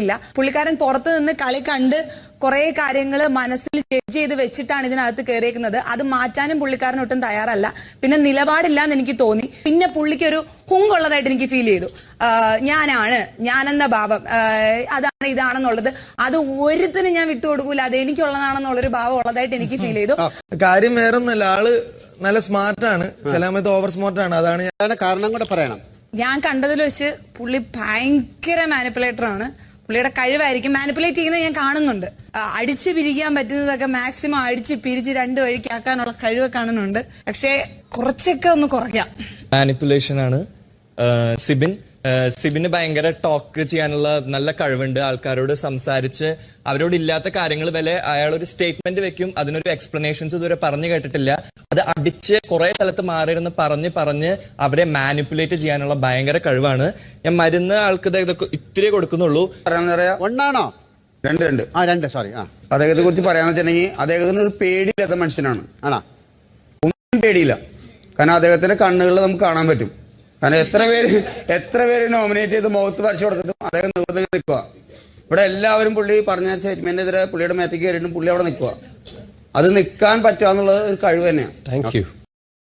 ഇല്ല. പുള്ളിക്കാരൻ പുറത്തു നിന്ന് കളി കണ്ട് കുറെ കാര്യങ്ങൾ മനസ്സിൽ ജഡ്ജ് ചെയ്ത് വെച്ചിട്ടാണ് ഇതിനകത്ത് കയറിയേക്കുന്നത്. അത് മാറ്റാനും പുള്ളിക്കാരൻ ഒട്ടും തയ്യാറല്ല. പിന്നെ നിലപാടില്ലാന്ന് എനിക്ക് തോന്നി. പിന്നെ പുള്ളിക്ക് ഒരു ഹുങ്കുള്ളതായിട്ട് എനിക്ക് ഫീൽ ചെയ്തു. ഞാനെന്ന ഭാവം, അതാണ് ഇതാണെന്നുള്ളത്, അത് ഒരുത്തിനും ഞാൻ വിട്ടുകൊടുക്കൂല, അത് എനിക്കുള്ളതാണെന്നുള്ളൊരു ഭാവം ഉള്ളതായിട്ട് എനിക്ക് ഫീൽ ചെയ്തു. കാര്യം വേറൊന്നുമല്ല, ആള് നല്ല സ്മാർട്ടാണ്, ചില സമയത്ത് ഓവർ സ്മാർട്ടാണ്. അതാണ് ഞാൻ കാരണം കൂടെ പറയണം. ഞാൻ കണ്ടതിൽ വെച്ച് പുള്ളി ഭയങ്കര മാനിപ്പുലേറ്റർ ആണ്. പുള്ളിയുടെ കഴിവായിരിക്കും മാനിപ്പുലേറ്റ് ചെയ്യുന്നത് ഞാൻ കാണുന്നുണ്ട്. അടിച്ച് പിരിക്കാൻ പറ്റുന്നതൊക്കെ മാക്സിമം അടിച്ച് പിരിച്ച് രണ്ട് വഴിക്കാക്കാനുള്ള കഴിവ് കാണുന്നുണ്ട്. പക്ഷെ കുറച്ചൊക്കെ ഒന്ന് കുറയ്ക്കാം. മാനിപ്പുലേഷൻ ആണ്. സിബിന് ഭയങ്കര ടോക്ക് ചെയ്യാനുള്ള നല്ല കഴിവുണ്ട്. ആൾക്കാരോട് സംസാരിച്ച് അവരോട് ഇല്ലാത്ത കാര്യങ്ങൾ വരെ അയാൾ ഒരു സ്റ്റേറ്റ്മെന്റ് വെക്കും, അതിനൊരു എക്സ്പ്ലനേഷൻസ് ഇതുവരെ പറഞ്ഞു കേട്ടിട്ടില്ല. അത് അടിച്ച് കുറെ സ്ഥലത്ത് മാറിയിരുന്ന് പറഞ്ഞ് അവരെ മാനിപ്പുലേറ്റ് ചെയ്യാനുള്ള ഭയങ്കര കഴിവാണ്. ഞാൻ മരുന്ന് ആൾക്ക് ഇതൊക്കെ ഇത്തിരി കൊടുക്കുന്നുള്ളൂ. ഒന്നാണോ രണ്ട് സോറി അദ്ദേഹത്തെ കുറിച്ച് പറയാന്ന് വെച്ചിട്ടുണ്ടെങ്കിൽ അദ്ദേഹത്തിന് ഒരു പേടിയില്ലാത്ത മനുഷ്യനാണ്. ആണോ? ഒന്നും പേടിയില്ല. കാരണം അദ്ദേഹത്തിന്റെ കണ്ണുകളിൽ നമുക്ക് കാണാൻ പറ്റും. കാരണം എത്ര പേര് നോമിനേറ്റ് ചെയ്ത് മുഖത്ത് വരച്ചു കൊടുത്തിട്ടും അദ്ദേഹം നിവൃത്തി നിൽക്കുക. ഇവിടെ എല്ലാവരും പുള്ളി പറഞ്ഞ സ്റ്റേറ്റ്മെന്റിനെതിരെ പുള്ളിയുടെ മേത്തേക്ക് കയറിയിട്ടും പുള്ളി അവിടെ നിൽക്കുക. അത് നിൽക്കാൻ പറ്റുക എന്നുള്ളത് ഒരു കഴിവ് തന്നെയാണ്. Thank you.